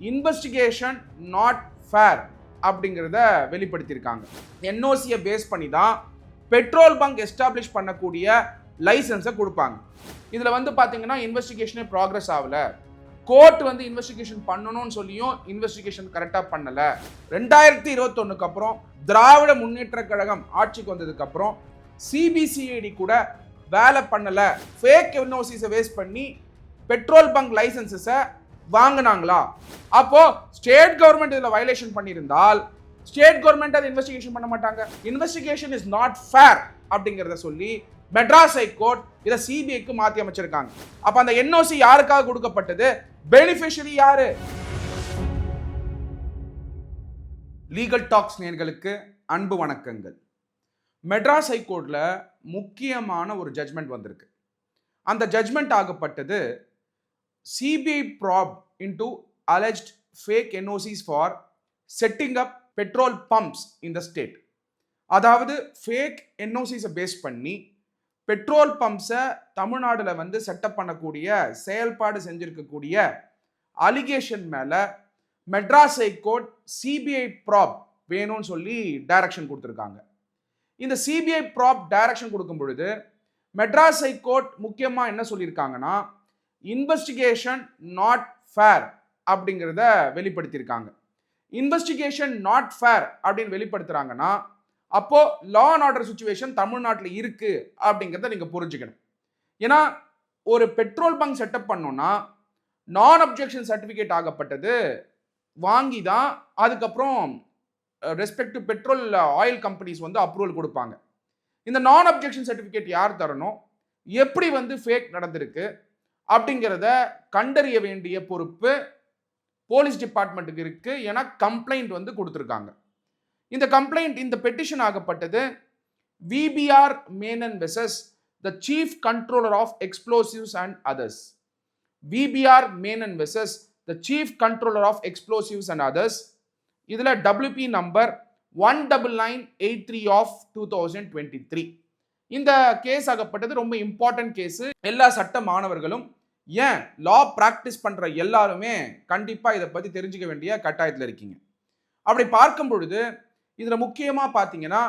Investigation not fair அப்படிங்கிறத வெளிப்படுத்தியிருக்காங்க. என்ஓசியை base பண்ணி தான் பெட்ரோல் பங்க் எஸ்டாப்ளிஷ் பண்ணக்கூடிய லைசன்ஸை கொடுப்பாங்க. இதில் வந்து பார்த்தீங்கன்னா இன்வெஸ்டிகேஷனே ப்ராக்ரஸ் ஆகலை, கோர்ட் வந்து இன்வெஸ்டிகேஷன் பண்ணணும்னு சொல்லியும் இன்வெஸ்டிகேஷன் கரெக்டாக பண்ணலை. 2021 அப்புறம் திராவிட முன்னேற்ற கழகம் ஆட்சிக்கு வந்ததுக்கு அப்புறம் சிபிசிஐடி கூட வேலை பண்ணலை, ஃபேக் என்ஓசிஸை வேஸ்ட் பண்ணி பெட்ரோல் பங்க் லைசன்சஸை வாங்கினாங்களா? அப்போ ஸ்டேட் கவர்மெண்ட் இதில் வயலேஷன் பண்ணியிருந்தால் ஸ்டேட் கவர்மெண்ட் அதை இன்வெஸ்டிகேஷன் பண்ண மாட்டாங்க. இன்வெஸ்டிகேஷன் இஸ் நாட் ஃபேர் அப்படிங்கிறத சொல்லி மெட்ராஸ் ஹைகோர்ட் இதை சிபிஐக்கு மாற்றி அமைச்சிருக்காங்க. அப்போ அந்த என்ஓசி யாருக்காக கொடுக்கப்பட்டது? பெனிஃபிஷரி யாரு? லீகல் டாக்ஸ் நேயர்களுக்கு அன்பு வணக்கங்கள். மெட்ராஸ் ஹைகோர்ட்ல முக்கியமான ஒரு ஜட்மெண்ட் வந்திருக்கு. அந்த judgement ஆகப்பட்டது CBI probe into alleged fake NOCs for setting up petrol pumps in the state. அதாவது ஃபேக் என்ஓசிஸை பேஸ் பண்ணி பெட்ரோல் பம்ப்ஸை தமிழ்நாடுல வந்து செட்டப் பண்ணக்கூடிய செயல்பாடு செஞ்சிருக்கக்கூடிய அலிகேஷன் மேலே மெட்ராஸ் ஹைகோர்ட் சிபிஐ ப்ராப் வேணும்னு சொல்லி டைரக்ஷன் கொடுத்துருக்காங்க. இந்த சிபிஐ ப்ராப் டைரக்ஷன் கொடுக்கும் பொழுது மெட்ராஸ் ஹைகோர்ட் முக்கியமாக என்ன சொல்லியிருக்காங்கன்னா, இன்வெஸ்டிகேஷன் நாட் ஃபேர் அப்படிங்கிறத வெளிப்படுத்தியிருக்காங்க. இன்வெஸ்டிகேஷன் நாட் ஃபேர் அப்படின்னு வெளிப்படுத்துறாங்கன்னா அப்போ லா அண்ட் ஆர்டர் சிச்சுவேஷன் தமிழ்நாட்டில் இருக்கு அப்படிங்கிறத நீங்க புரிஞ்சுக்கணும். ஏன்னா ஒரு பெட்ரோல் பங்க் செட்டப் பண்ணோம்னா நான் அப்ஜெக்ஷன் சர்டிஃபிகேட் ஆகப்பட்டது வாங்கி தான் அதுக்கப்புறம் ரெஸ்பெக்டிவ் பெட்ரோல் ஆயில் கம்பெனிஸ் வந்து அப்ரூவல் கொடுப்பாங்க. இந்த நான் அப்ஜெக்ஷன் சர்டிஃபிகேட் யார் தரணும், எப்படி வந்து ஃபேக் நடந்திருக்கு அப்படிங்கிறத கண்டறிய வேண்டிய பொறுப்பு போலீஸ் டிபார்ட்மெண்ட்டுக்கு இருக்கு. ஏன்னா கம்ப்ளைண்ட் வந்து கொடுத்துருக்காங்க. இந்த கம்ப்ளைண்ட், இந்த பெட்டிஷன் ஆகப்பட்டது VPR Menon versus the chief controller of explosives and others. VPR Menon versus the chief controller of explosives and others. இதில் WP நம்பர் 19983 ஆஃப் 2023. இந்த கேஸ் ஆகப்பட்டது ரொம்ப இம்பார்ட்டன்ட் கேஸ். எல்லா சட்ட மாணவர்களும், ஏன் லா பிராக்டிஸ் பண்ற எல்லாருமே கண்டிப்பா இதை பத்தி தெரிஞ்சுக்க வேண்டிய கட்டாயத்தில் இருக்கீங்க. அப்படி பார்க்கும் பொழுது இதுல முக்கியமா பாத்தீங்கன்னா,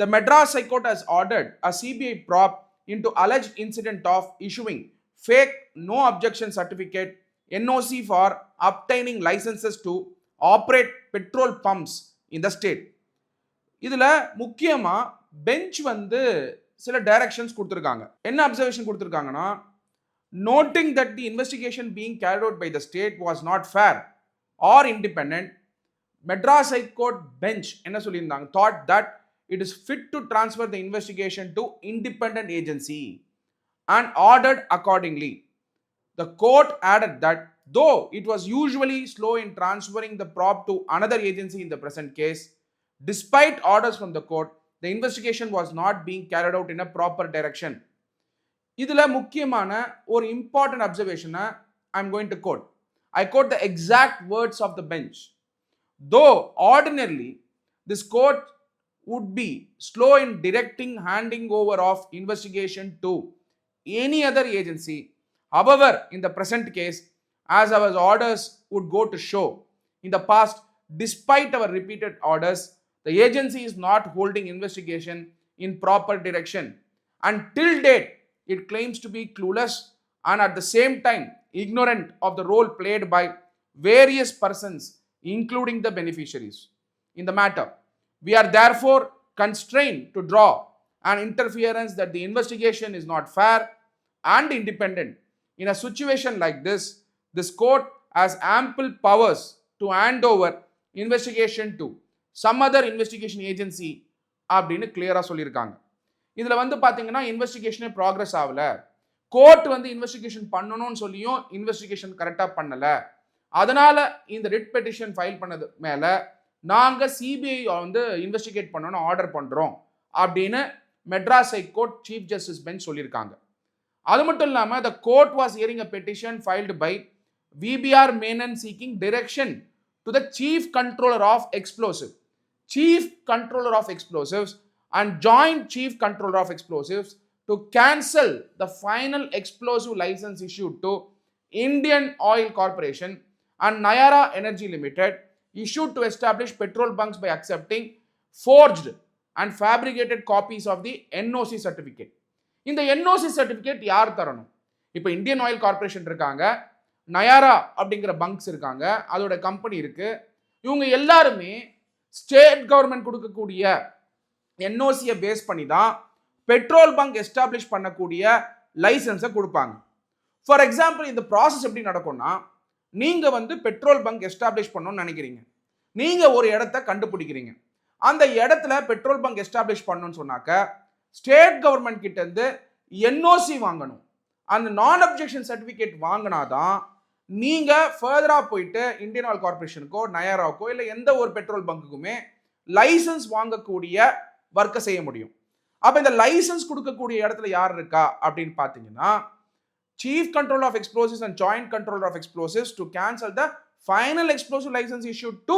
the Madras High Court has ordered a CBI probe into alleged incident of issuing fake no objection certificate NOC for obtaining licenses to operate petrol pumps in the state. இதுல முக்கியமா பெஞ்ச் வந்து சில டைரக்ஷன்ஸ் கொடுத்துருக்காங்க. என்ன observation கொடுத்துருக்காங்கன்னா, noting that the investigation being carried out by the state was not fair or independent, Madras High Court bench என்ன சொல்லியிருந்தாங்க, thought that it is fit to transfer the investigation to independent agency and ordered accordingly. The court added that though it was usually slow in transferring the probe to another agency in the present case, despite orders from the court, the investigation was not being carried out in a proper direction. இதுல முக்கியமான ஒரு important அப்சர்வேஷனை I am going to quote. I quote the exact words of the bench. Though ordinarily this court would be slow in directing handing over of investigation to any other agency, however, in the present case, as our orders would go to show, in the past, despite our repeated orders, the agency is not holding investigation in proper direction, and till date it claims to be clueless and at the same time ignorant of the role played by various persons, including the beneficiaries in the matter. We are therefore constrained to draw an inference that the investigation is not fair and independent. In a situation like this, this court has ample powers to hand over investigation to some other investigation agency அப்படின்னு கிளியரா சொல்லியிருக்காங்க. இதுல வந்து பாத்தீங்கன்னா இன்வெஸ்டிகேஷனே progress ஆகல, court வந்து investigation பண்ணணும்னு சொல்லியும் இன்வெஸ்டிகேஷன் கரெக்டா பண்ணல, அதனால இந்த ரிட் பெட்டிஷன் ஃபைல் பண்ணது மேல நாங்க சிபிஐ வந்து இன்வெஸ்டிகேட் பண்ணணும்னு ஆர்டர் பண்றோம் அப்படின்னு Madras high court chief justice bench சொல்லியிருக்காங்க. அது மட்டும் இல்லாம the court was hearing a petition filed by VBR Menon seeking direction to the chief controller of explosives and joint chief controller of explosives to cancel the final explosive license issued to Indian Oil Corporation and Nayara Energy Limited issued to establish petrol bunks by accepting forged and fabricated copies of the NOC certificate. இந்த NOC certificate யார் தரணும்? இப்போ Indian oil corporation இருக்காங்க, நயாரா அப்படிங்கிற bunks இருக்காங்க, அதோட company இருக்கு. இவங்க எல்லாருமே ஸ்டேட் கவர்மெண்ட் கொடுக்கக்கூடிய என்ஓசியை பேஸ் பண்ணி தான் பெட்ரோல் பங்க் எஸ்டாப்ளிஷ் பண்ணக்கூடிய லைசன்ஸை கொடுப்பாங்க. ஃபார் எக்ஸாம்பிள் இந்த ப்ராசஸ் எப்படி நடக்கும்னா, நீங்க வந்து பெட்ரோல் பங்க் எஸ்டாப்ளிஷ் பண்ணணும்னு நினைக்கிறீங்க, நீங்க ஒரு இடத்த கண்டுபிடிக்கிறீங்க, அந்த இடத்துல பெட்ரோல் பங்க் எஸ்டாப்ளிஷ் பண்ணணும்னு சொன்னாக்க ஸ்டேட் கவர்மெண்ட் கிட்ட இருந்து என்ஓசி வாங்கணும். அந்த நான் அப்ஜெக்ஷன் சர்டிஃபிகேட் வாங்கினாதான் நீங்க ஃபர்தரா போயிட்டு இந்தியன் ஆயில் கார்பரேஷனுக்கோ நயாராவுக்கோ இல்லை எந்த ஒரு பெட்ரோல் பங்குக்குமே லைசன்ஸ் வாங்கக்கூடிய ஒர்க்கை செய்ய முடியும். அப்ப இந்த லைசன்ஸ் கொடுக்கக்கூடிய இடத்துல யார் இருக்கா அப்படின்னு பார்த்தீங்கன்னா, Chief Controller of Explosives and Joint Controller of Explosives to cancel the final explosive license issued to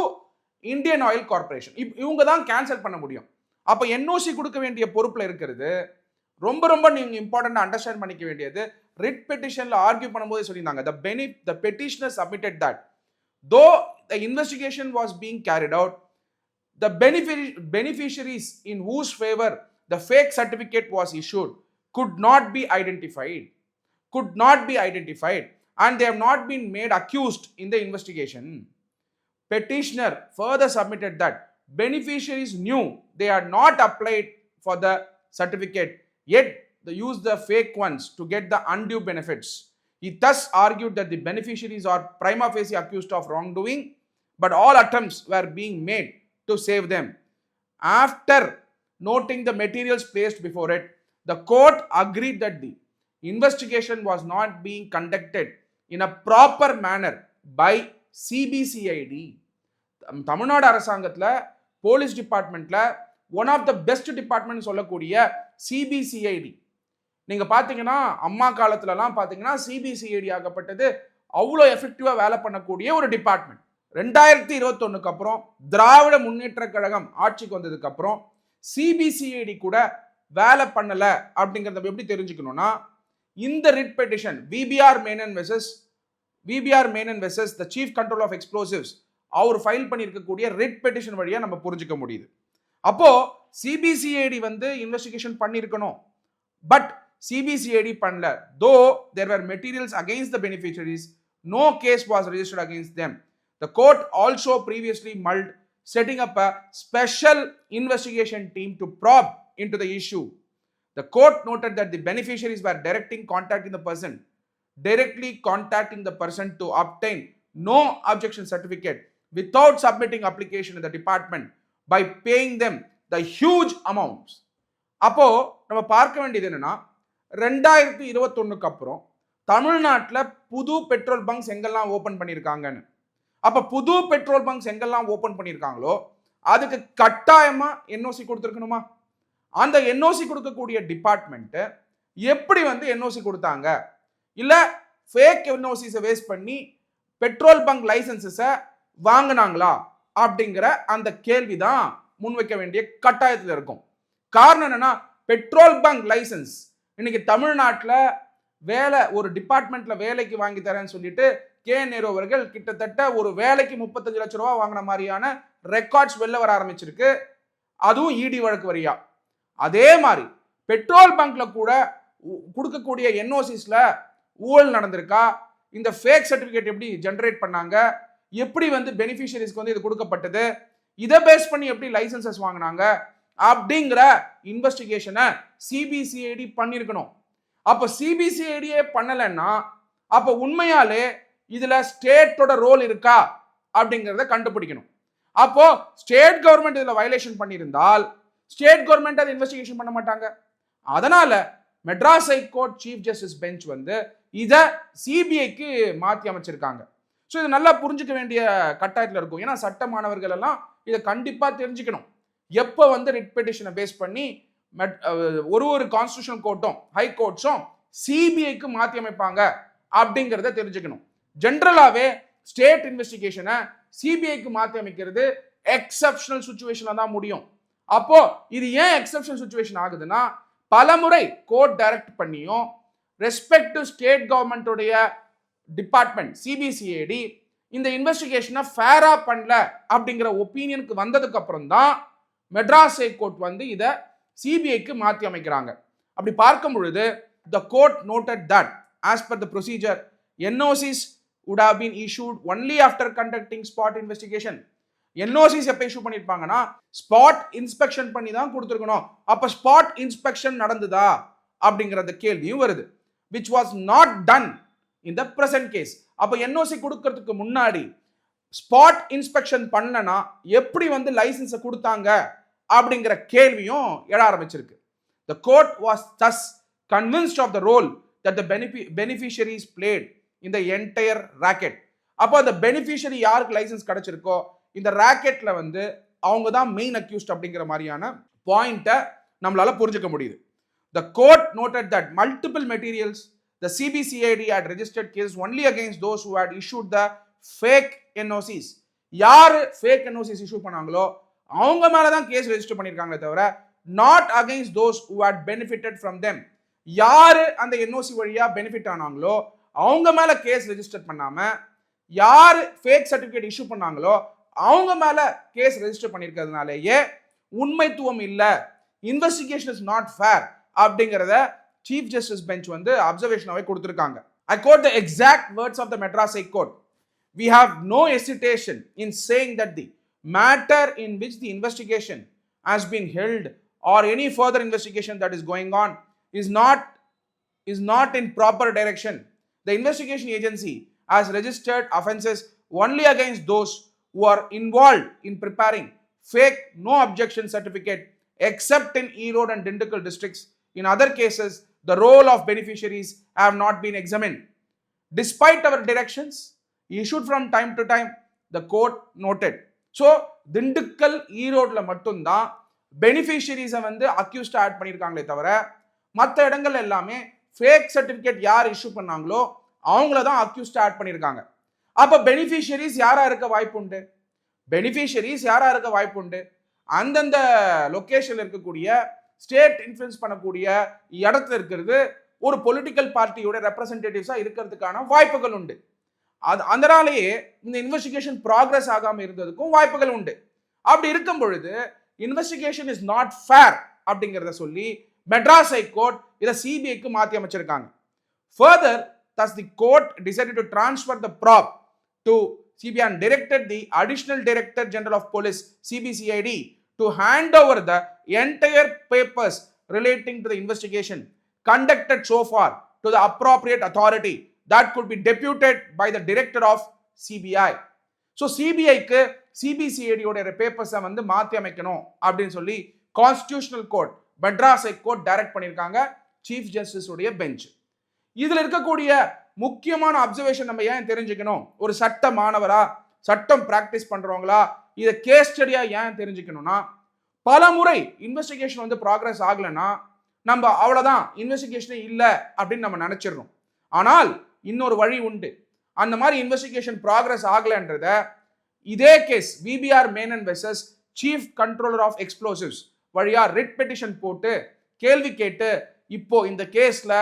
Indian Oil Corporation. இவங்க தான் கேன்சல் பண்ண முடியும். அப்ப என்ஓசி கொடுக்க வேண்டிய பொறுப்புல இருக்கிறது ரொம்ப ரொம்ப நீங்க இம்பார்ட்டன்ட் அண்டர்ஸ்டாண்ட் பண்ணிக்க வேண்டியது. ரிட் பெட்டிஷன்ல ஆர்கியூ பண்ணும்போது சொல்லியிருந்தாங்க, the petitioner submitted that though the investigation was being carried out, the beneficiaries in whose favor the fake certificate was issued could not be identified and they have not been made accused in the investigation. Petitioner further submitted that beneficiaries knew they had not applied for the certificate, yet they used the fake ones to get the undue benefits. He thus argued that the beneficiaries are prima facie accused of wrongdoing, but all attempts were being made to save them. After noting the materials placed before it, the court agreed that the investigation was not being conducted in a proper manner by CBCID. Tamil Nadu அரசாங்கத்தில் police டிபார்ட்மெண்ட்ல one of the best department சொல்லக்கூடிய CBCID, நீங்க பாத்தீங்கன்னா அம்மா காலத்துலலாம் பாத்தீங்கன்னா CBCID ஆகப்பட்டது அவ்வளோ எஃபெக்டிவா வேலை பண்ணக்கூடிய ஒரு டிபார்ட்மெண்ட். 2021 அப்புறம் திராவிட முன்னேற்ற கழகம் ஆட்சிக்கு வந்ததுக்கு அப்புறம் சிபிசிஐடி கூட வேலை பண்ணல அப்படிங்கறத எப்படி தெரிஞ்சுக்கணும்னா, இந்த writ petition VPR Menon versus the chief control of explosives அவர் ஃபைல் பண்ணியிருக்கக்கூடிய ரிட் பெட்டிஷன் வழியா நம்ம புரிஞ்சுக்க முடியுது. அப்போ சிபிசிஐடி வந்து இன்வெஸ்டிகேஷன் பண்ணியிருக்கணும், பட் சிபிசிஐடி பண்ணல. தோ தேர் were materials against the beneficiaries, no case was registered against them. The court also previously mulled setting up a special investigation team to probe into the issue. The court noted that the beneficiaries were directly contacting the person to obtain no objection certificate without submitting application in the department by paying them the huge amounts. அப்போ நம்ம பார்க்க வேண்டியது என்னன்னா, 2021 அப்புறம் தமிழ்நாட்டில் புது petrol bunks எங்கெல்லாம் open பண்ணியிருக்காங்கன்னு. அப்ப புது பெட்ரோல் பங்க்ஸ் எங்கெல்லாம் ஓபன் பண்ணியிருக்காங்களோ அதுக்கு கட்டாயமா என்ஓசி கொடுத்துருக்கணுமா? அந்த என்ஓசி கொடுக்கக்கூடிய டிபார்ட்மெண்ட் எப்படி வந்து என்ஓசி கொடுத்தாங்க, இல்ல ஃபேக் என்ஓசிஸை வேஸ்ட் பண்ணி பெட்ரோல் பங்க் லைசன்சஸை வாங்கினாங்களா அப்படிங்கிற அந்த கேள்விதான் முன்வைக்க வேண்டிய கட்டாயத்தில் இருக்கும். காரணம் என்னன்னா, பெட்ரோல் பங்க் லைசன்ஸ் இன்னைக்கு தமிழ்நாட்டில் வேலை ஒரு டிபார்ட்மெண்ட்ல வேலைக்கு வாங்கி தரேன்னு சொல்லிட்டு கே நேரு அவர்கள் கிட்டத்தட்ட ஒரு வேலைக்கு 35 லட்சம் ரூபாய் வாங்கின மாதிரியான ரெக்கார்ட்ஸ் வெளில வர ஆரம்பிச்சிருக்கு, அதுவும் இடி வழக்கு வரியா. அதே மாதிரி பெட்ரோல் பங்க்ல கூட கொடுக்கக்கூடிய என்ஓசிஸ்ல ஊழல் நடந்திருக்கா, இந்த ஃபேக் சர்டிபிகேட் எப்படி ஜெனரேட் பண்ணாங்க, எப்படி வந்து பெனிஃபிஷியரிஸ்க்கு வந்து இது கொடுக்கப்பட்டது, இதை பேஸ் பண்ணி எப்படி லைசன்சஸ் வாங்கினாங்க அப்படிங்கிற இன்வெஸ்டிகேஷனை சிபிசிஐடி பண்ணியிருக்கணும். அப்போ சிபிசிஐடியே பண்ணலைன்னா அப்போ உண்மையாலே இதுல ஸ்டேட்டோட ரோல் இருக்கா அப்படிங்கிறத கண்டுபிடிக்கணும். அப்போ ஸ்டேட் கவர்மெண்ட் இதுல வயலேஷன் பண்ணியிருந்தால் ஸ்டேட் கவர்மெண்ட் அதை இன்வெஸ்டிகேஷன் பண்ண மாட்டாங்க. அதனால Madras high court chief justice bench வந்து இதை சிபிஐக்கு மாற்றி அமைச்சிருக்காங்க. ஸோ இது நல்லா புரிஞ்சுக்க வேண்டிய கட்டாயத்தில் இருக்கும். ஏன்னா சட்ட மாணவர்கள் எல்லாம் இதை கண்டிப்பாக தெரிஞ்சுக்கணும். எப்போ வந்து ரிட் பெட்டிஷனை பேஸ் பண்ணி ஒரு கான்ஸ்டிடியூஷனல் கோர்ட்டும் ஹை கோர்ட்ஸும் சிபிஐக்கு மாற்றி அமைப்பாங்க அப்படிங்கிறத தெரிஞ்சுக்கணும். ஜென்ரலாகவே ஸ்டேட் இன்வெஸ்டிகேஷனை சிபிஐக்கு மாற்றி அமைக்கிறது எக்ஸப்ஷனல் சுச்சுவேஷனில் தான் முடியும். அப்போ இது ஏன் எக்ஸப்ஷனல் சுச்சுவேஷன் ஆகுதுன்னா, பலமுறை கோர்ட் டைரக்ட் பண்ணியும் ரெஸ்பெக்டிவ் ஸ்டேட் கவர்மெண்ட்டுடைய டிபார்ட்மெண்ட் சிபிசிஐடி இந்த இன்வெஸ்டிகேஷனை ஃபேரா பண்ணல அப்படிங்கிற ஒப்பீனியனுக்கு வந்ததுக்கு அப்புறம் தான் மெட்ராஸ் ஹைகோர்ட் வந்து இதை சிபிஐக்கு மாற்றி அமைக்கிறாங்க. அப்படி பார்க்கும் பொழுது the court noted that as per the procedure NOCs would have been issued only after conducting spot investigation. NOCs எப்ப இஷ்யூ பண்ணிருப்பாங்கன்னா ஸ்பாட் இன்ஸ்பெக்ஷன் பண்ணி தான் கொடுத்துருக்கணும். அப்ப ஸ்பாட் இன்ஸ்பெக்ஷன் நடந்ததா அப்படிங்கறது கேள்வியும் வருது, which was not done in the present case. அப்ப NOC கொடுக்கிறதுக்கு முன்னாடி ஸ்பாட் இன்ஸ்பெக்ஷன் பண்ணலனா எப்படி வந்து லைசன்ஸை கொடுத்தாங்க அப்படிங்கிற கேள்வியும் எழ ஆரம்பிச்சிருக்கு. The court was thus convinced of the role that the beneficiaries played in the entire racket. அப்போ அந்த பெனிஃபிஷியரி யாருக்கு லைசன்ஸ் கிடைச்சிருக்கோ இந்த ராக்கெட்ல வந்து அவங்க தான் மெயின் அக்யூஸ்ட் அப்படிங்கிற மாதிரியான பாயிண்ட்டை நம்மளால புரிஞ்சுக்க முடியுது. The court noted that multiple materials the CBCID had registered cases only against those who had issued the fake NOCs. யாரு fake NOCs இஷ்யூ பண்ணாங்களோ அவங்க மேல தான் கேஸ் ரெஜிஸ்டர் பண்ணிருக்காங்களே தவிர not against those who had benefited from them. யாரு அந்த NOC வழியா benefit ஆனாங்களோ அவங்க மேல கேஸ் ரெஜிஸ்டர் பண்ணாம யாரு ஃபேக் சர்டிபிகேட் இஷ்யூ பண்ணாங்களோ அவங்க மேல கேஸ் ரெஜிஸ்டர் பண்ணிருக்கிறதுனாலேயே உண்மைத்துவம் இல்ல, இன்வெஸ்டிகேஷன் இஸ் நாட் ஃபேர் அப்படிங்கறத சீஃப் ஜஸ்டிஸ் பெஞ்ச் வந்து அப்சர்வேஷனாவே கொடுத்திருக்காங்க. I quote the exact words of the Madras High Court. We have no hesitation in saying that the matter in which the investigation has been held or any further investigation that is going on is not in proper direction. The investigation agency has registered offences only against those who are involved in preparing fake no objection certificate except in Erode and Dindigul districts. In other cases, the role of beneficiaries have not been examined. Despite our directions issued from time to time, the court noted. So, Dindigul, Erode la mattum தான் பெனிஃபிஷியரிஸை வந்து accused add பண்ணியிருக்காங்களே தவிர மற்ற இடங்கள் எல்லாமே fake certificate யார் issue பண்ணாங்களோ அவங்கள தான் அக்யூஸ்ட் ஆட் பண்ணியிருக்காங்க. அப்போ பெனிஃபிஷியரிஸ் யாரா இருக்க வாய்ப்பு உண்டு? பெனிஃபிஷியரிஸ் யாரா இருக்க வாய்ப்பு உண்டு? அந்தந்த லொக்கேஷன்ல இருக்கக்கூடிய ஸ்டேட் இன்ஃப்ளூயன்ஸ் பண்ணக்கூடிய இடத்துல இருக்கிறது ஒரு பொலிட்டிக்கல் பார்ட்டியோட ரெப்ரசன்டேட்டிவ்ஸா இருக்கிறதுக்கான வாய்ப்புகள் உண்டு. அதனாலேயே இந்த இன்வெஸ்டிகேஷன் ப்ராக்ரஸ் ஆகாம இருந்ததுக்கும் வாய்ப்புகள் உண்டு. அப்படி இருக்கும் பொழுது இன்வெஸ்டிகேஷன் இஸ் நாட் ஃபேர் அப்படிங்கிறத சொல்லி மெட்ராஸ் ஹை கோர்ட் இதை சிபிஐக்கு மாற்றி அமைச்சிருக்காங்க. Further, thus the court decided to transfer the probe to CBI and directed the Additional Director General of Police CBCID to hand over the entire papers relating to the investigation conducted so far to the appropriate authority that could be deputed by the director of CBI. So CBIக்கு CBCID உடைய பேப்பர்ஸை வந்து மாற்றி அமைக்கணும் அப்படின்னு சொல்லி constitutional court Madras high court direct பண்ணியிருக்காங்க chief justice உடைய பெஞ்ச். இதுல இருக்கக்கூடிய முக்கியமான அப்சர்வேஷன் நம்ம ஏன் தெரிஞ்சுக்கணும்? ஒரு சட்ட மாணவரா, சட்டம் பிராக்டிஸ் பண்றவங்களா இதை கேஸ் ஸ்டடியா ஏன் தெரிஞ்சுக்கணும்னா, பல முறை இன்வெஸ்டிகேஷன் வந்து ப்ராக்ரஸ் ஆகலைன்னா நம்ம அவ்வளவுதான் இன்வெஸ்டிகேஷனே இல்லை அப்படின்னு நம்ம நினைச்சிடறோம். ஆனால் இன்னொரு வழி உண்டு. அந்த மாதிரி இன்வெஸ்டிகேஷன் ப்ராக்ரஸ் ஆகலைன்றத இதே case VPR Menon versus chief controller of explosives வழியா ரிட் பெட்டிஷன் போட்டு கேள்வி கேட்டு இப்போ இந்த கேஸ்ல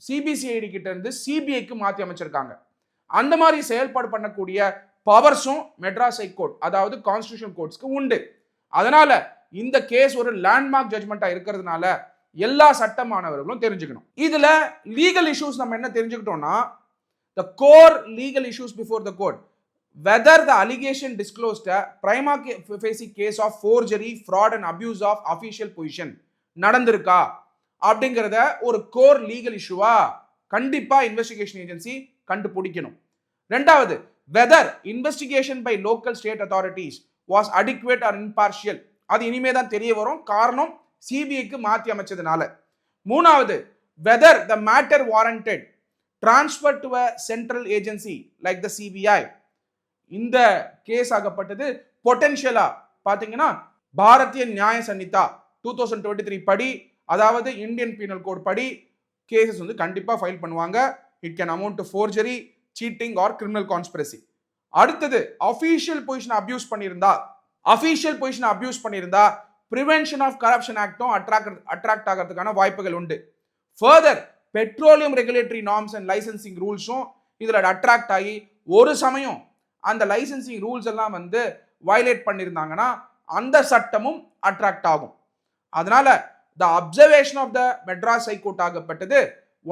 சிபிசிஐடி கிட்ட இருந்து சிபிஐக்கு மாற்றி அமைச்சிருக்காங்க. அந்த மாதிரி செயல்பாடு பண்ணக்கூடிய பவர்ஸும் மெட்ராஸ் ஹை கோர்ட் அதாவது கான்ஸ்டிடியூஷனல் கோர்ட்ஸ்க்கு உண்டு. அதனால இந்த கேஸ் ஒரு லேண்ட்மார்க் ஜட்மெண்டா இருக்கிறதுனால எல்லா சட்ட மாணவர்களும் தெரிஞ்சுக்கணும். இதுல லீகல் இஷ்யூஸ் நம்ம என்ன தெரிஞ்சுக்கிட்டோம்னா, the core legal issues before the court, whether the allegation disclosed a prima facie case of forgery, fraud and abuse of official position நடந்திருக்கா அப்படிங்கறத ஒரு கோர் லீகல் இஷ்யூவா கண்டிப்பா இன்வெஸ்டிகேஷன் ஏஜென்சி கண்டுபிடிக்கணும். ரெண்டாவது, whether investigation by local state authorities was adequate or impartial, அது இனிமே தான் தெரிய வரும், காரணம் சிபிஐக்கு மாற்றி அமைச்சதுனால. மூணாவது, whether the matter warranted transfer to a central agency like the CBI. இந்த கேஸ் ஆகப்பட்டது பொட்டன்ஷியலா பாத்தீங்கன்னா பாரதிய நியாய சன்னிதா 2023 படி, அதாவது இந்தியன் பீனல் கோட் படி கேசஸ் வந்து கண்டிப்பா ஃபைல் பண்ணுவாங்க. It can amount to forgery, cheating or criminal conspiracy. அடுத்தது, அபிஷியல் பொசிஷன் அபியூஸ் பண்ணியிருந்தா பிரிவென்ஷன் ஆஃப் கரப்ஷன் ஆக்டும் அட்ராக்ட் ஆகிறதுக்கான வாய்ப்புகள் உண்டு. Further, petroleum regulatory norms and licensing ரூல்ஸும் இதுல அட்ராக்ட் ஆகி ஒரு சமயம் அந்த லைசன்சிங் ரூல்ஸ் எல்லாம் வந்து வயலேட் பண்ணியிருந்தாங்கன்னா அந்த சட்டமும் அட்ராக்ட் ஆகும். அதனால the observation of the Madras high court ஆகப்பட்டது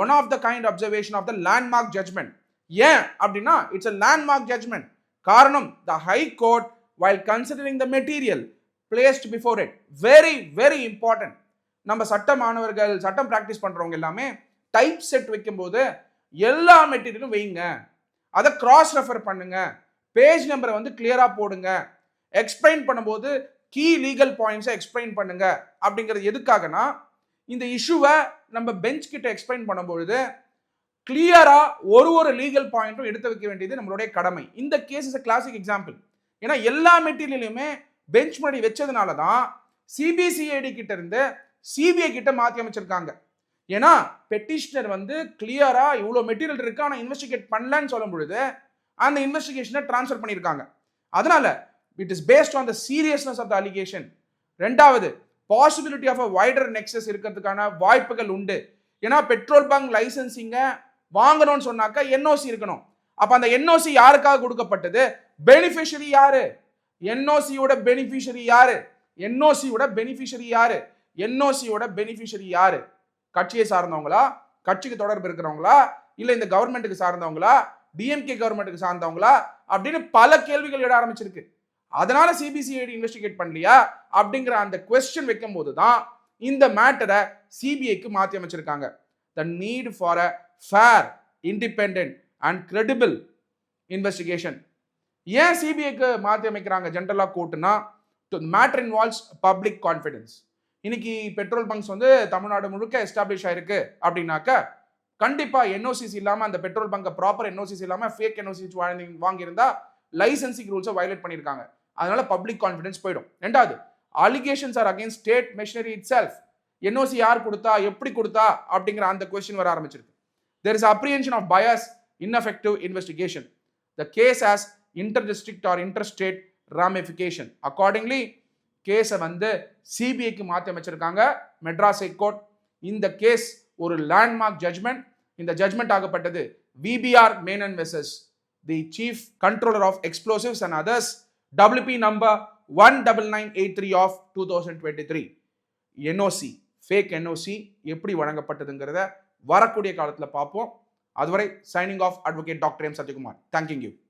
one of the kind observation of the landmark judgment. ஏன் அப்படின்னா இட்ஸ் a landmark judgment. காரணம் the high court while considering the material placed before it, very very important. நம்ம சட்ட மாணவர்கள் சட்டம் practice பண்றவங்க எல்லாமே டைப் செட் வைக்கும்போது எல்லா மெட்டீரியலும் வைங்க, அதை கிராஸ் ரெஃபர் பண்ணுங்க, பேஜ் நம்பரை வந்து கிளியரா போடுங்க, எக்ஸ்பிளைன் பண்ணும்போது கீ லீகல் பாயிண்ட்ஸை எக்ஸ்பிளைன் பண்ணுங்க. அப்படிங்கிறது எதுக்காகனா இந்த இஷ்யூவை நம்ம பெஞ்ச் கிட்ட எக்ஸ்பிளைன் பண்ணும்பொழுது கிளியரா ஒரு லீகல் பாயிண்ட்டும் எடுத்து வைக்க வேண்டியது நம்மளுடைய கடமை. இந்த case is a classic example. ஏன்னா எல்லா மெட்டீரியலையுமே பெஞ்ச் முன்னாடி வச்சதுனால தான் சிபிசிஐடி கிட்ட இருந்து சிபிஐ கிட்ட மாற்றி அமைச்சிருக்காங்க. ஏன்னா பெட்டிஷனர் வந்து கிளியரா இவ்வளோ மெட்டீரியல் இருக்கு ஆனால் இன்வெஸ்டிகேட் பண்ணலன்னு சொல்லும் பொழுது அந்த இன்வெஸ்டிகேஷனை டிரான்ஸ்ஃபர் பண்ணியிருக்காங்க. அதனால it is based on the seriousness of the allegation. ரெண்டாவது, possibility of a wider nexus இருக்கிறதுக்கான வாய்ப்புகள் உண்டு. ஏன்னா பெட்ரோல் பங்க் லைசன்சிங்க வாங்கணும்னு சொன்னாக்கா என்ஓசி இருக்கணும். அப்ப அந்த என்ஓசி யாருக்காக கொடுக்கப்பட்டது? பெனிஃபிஷரி யாரு? என்ஓசியோட பெனிஃபிஷரி யாரு? என்ஓசியோட பெனிஃபிஷரி யாரு? என்ஓசியோட பெனிஃபிஷரி யாரு? கட்சியை சார்ந்தவங்களா, கட்சிக்கு தொடர்பு இருக்கிறவங்களா, இல்ல இந்த கவர்மெண்ட்டுக்கு சார்ந்தவங்களா, டிஎம்கே கவர்மெண்ட்டுக்கு சார்ந்தவங்களா அப்படின்னு பல கேள்விகள் எழ ஆரம்பிச்சிருக்கு. அதனால சிபிசிஐடி இன்வெஸ்டிகேட் பண்ணலையா அப்படிங்கிற அந்த கொஸ்டின் வைக்கும் போது தான் இந்த மேட்டரை சிபிஐக்கு மாற்றி அமைச்சிருக்காங்க. The need for a fair, independent and credible investigation. ஏன் சிபிஐக்கு மாற்றி அமைக்கிறாங்க ஜென்ரலா கோர்ட்னா, மேட்டர் இன்வால்வ்ஸ் பப்ளிக் கான்ஃபிடன்ஸ். இன்னைக்கு பெட்ரோல் பங்க்ஸ் வந்து தமிழ்நாடு முழுக்க எஸ்டாப்ளிஷ் ஆயிருக்கு அப்படின்னாக்க கண்டிப்பா என்ஓசிசி இல்லாம அந்த பெட்ரோல் பங்கை ப்ராப்பர் என்ஓசிசி இல்லாம ஃபேக் என்ஓசிசி வாங்கியிருந்தா லைசன்சிங் ரூல்ஸை வயலேட் பண்ணியிருக்காங்க. அதனால பப்ளிக் கான்ஃபிடன்ஸ் போயிடும். ரெண்டாவது, allegations are against state machinery itself. NOC யார் கொடுத்தா, எப்படி கொடுத்தா அப்படிங்கிற அந்த கொஸ்டின் வர ஆரம்பிச்சிருக்கு. There is apprehension of bias, ineffective investigation. The case has inter-district or interstate ramification. Accordingly, கேஸை வந்து சிபிஐக்கு மாற்றி அமைச்சிருக்காங்க மெட்ராஸ் ஹைகோர்ட். இந்த கேஸ் ஒரு லேண்ட்மார்க் ஜட்மெண்ட். இந்த ஜட்மெண்ட் ஆகப்பட்டது VPR Menon versus the chief controller of explosives and others, WP number 19983 of 2023. NOC, fake NOC எப்படி வழங்கப்பட்டதுங்கிறத வரக்கூடிய காலத்தில் பார்ப்போம். அதுவரை signing off advocate doctor M Sathyakumar. Thank you.